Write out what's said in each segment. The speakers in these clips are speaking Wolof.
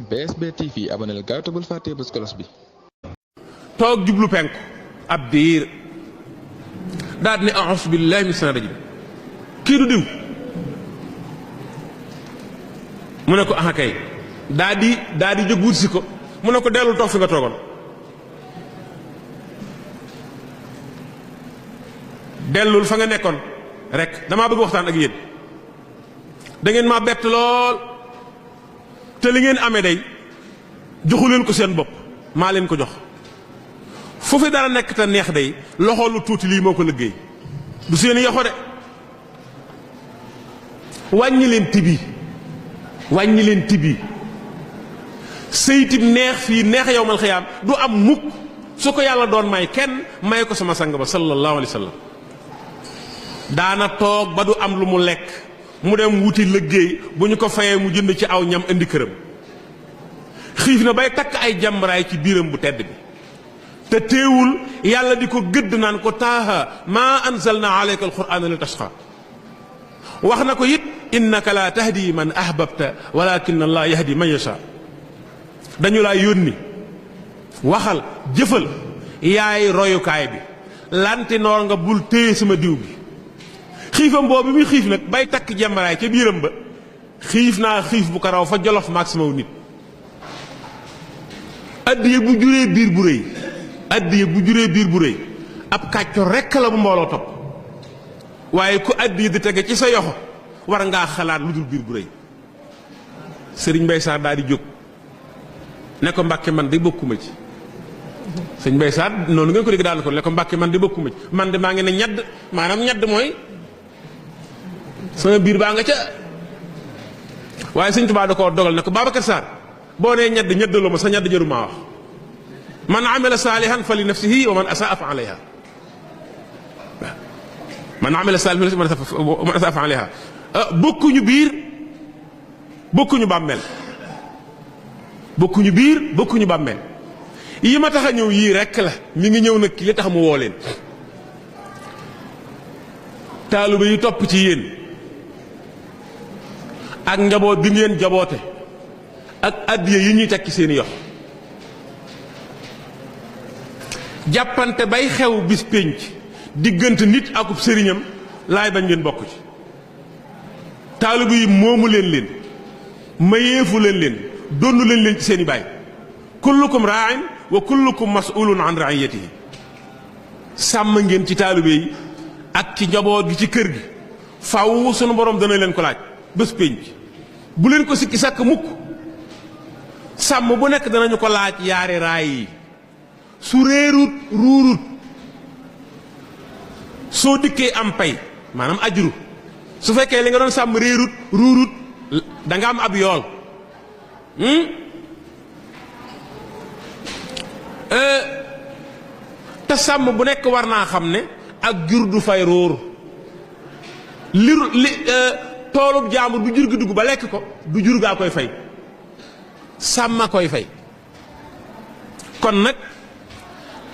BSB TV abonné la gaaw te bul fàtte bës cloche bi. toog jublu penku ab diir daal ne a'uuzu billaahi mina shaytaani rajiim kii du diw mu ne ko ah kay daa di jóg wut si ko mu ne ko dellul toog fi nga toogoon dellul fa nga nekkoon rek damaa bëgg waxtaan ak yéen da ngeen maa bett lool te li ngeen amee day joxu leen ko seen bopp maa leen ko jox foofu dara nekk te neex day loxo lu tuuti lii moo ko liggéey du seeni yoxo de wàññi leen tibi sëytib neex fii neex yowmal xiyaam du am mukk su ko yàlla doon may kenn may ko sama sang ba sallallahu alayhi wa sallam daana toog ba du am lu mu lekk mu dem wuti liggéey bu ñu ko fayee mu jënd ci aw ñam indi këram xiif na bay takk ay jàmbaraay ci biiram bu tedd bi te teewul yàlla di ko gëdd naan ko taaha maa anzalna alayka alqur'ana li tashqa wax na ko it innaka la tahdi man ahbabta walakin allah yahdi man yasha dañu laa yónni waxal jëfal yaay royukaay bi lantinoor nga bul téye sama diw bi xiifam boobu muy xiif nag bay takk jàmbaraay ca biiram ba xiif naa xiif bu ko raw fa jolof maag sama nit addiye bu juree biir bu rëy ab kàcco rekk la bu mbooloo topp waaye ku addiye di tege ci sa yoxo war ngaa xalaat lu dul biir bu rëy sëriñ Mbay Saar daal di jóg ne ko Mbàkke man de bokkuma ci sëriñ Mbay Saar noonu ngeen ko dégg daal ko ne ko Mbàkke man de bokkuma ci man de maa ngi ne ñadd maanaam ñadd mooy sama biir baa nga ca waaye sëñ Tuubaa da koo dogal ne ko Babacar Sarr boo nee ñadd ñaddaloo ma sa ñadd jëru maa wax man amila saalihan fa li nafsihi wa man asaa fa alayha man amila saalihan wa man asaa fa alayha bokkuñu biir bokkuñu bàmmeel yi ma tax a ñëw yii rekk la mi ngi ñëw nag ki li tax mu woo leen taalibe yi topp ci yéen ak njaboot bi ngeen jaboote ak addiya yi ñuy tekki seeni yox jàppante bay xew bis pénc diggante nit akub sëriñam laay bañ ngeen bokk ci taalibe yi moomu leen mayeefu leen donnu leen ci seeni baay kullukum raa'in wa kullukum mas'ulun an ra'iyatihi sàmm ngeen ci taalibe yi ak ci njaboot gi ci kër gi faw sunu borom dana leen ko laaj bés pénc bu leen ko sikki sàkk mukk sàmm bu nekk danañu ko laaj yaari raay yi su réerut ruurut soo dikkee am pay maanaam ajru su fekkee li nga doon sàmm réerut ruurut da nga am ab yool te sàmm bu nekk war naa xam ne ak jur du fay róor toolub jaambur bu jur gi dugg ba lekk ko du jur gaa koy fay sàmma koy fay kon nag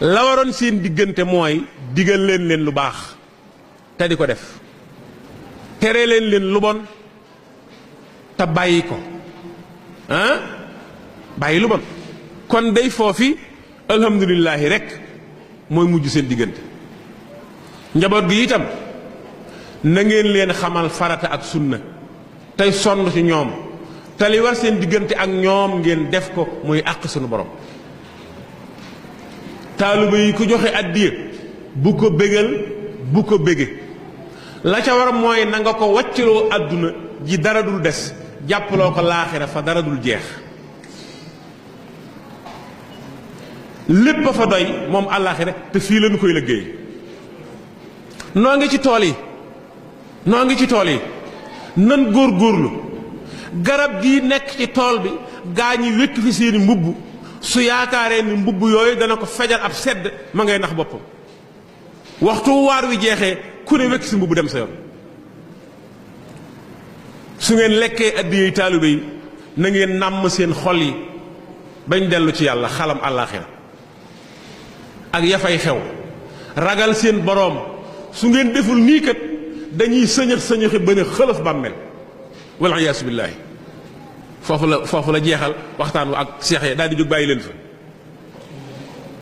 la waroon seen diggante mooy digal leen lu baax te di ko def tere leen lu bon te bàyyi ko bàyyi lu bon kon day foofi alhamdulillahi rek mooy mujj seen diggante njaboot gi itam na ngeen leen xamal farata ak sunna tey sonn ci ñoom te li war seen diggante ak ñoom ngeen def ko muy àq sunu borom taaliba yi ku joxe addiya bu ko bége la ca war mooy na nga ko wàccaloo àdduna ji dara dul des jàppaloo ko laaxira fa dara dul jeex lépp a fa doy moom àllaaxira te fii lañu koy liggéey noo ngi ci tool yi nan góorgóorlu garab gi nekk ci tool bi gaa ñi wékk fi seeni mbubb su yaakaaree ni mbubb yooyu dana ko fejal ab sedd ma ngay nax boppam waxtu waar wi jeexee ku ne wékk si mbubb dem sa yoon su ngeen lekkee addiyey taalibe yi na ngeen nàmm seen xol yi bañ dellu ci yàlla xalam àllaaxira ak yafay xew ragal seen boroom su ngeen deful nii kat dañuy sëñëx bën a xëlëf bàmmeel wal iyaasu billaahi foofu la jeexal waxtaan wa ak seex yi daal di jóg bàyyi leen fa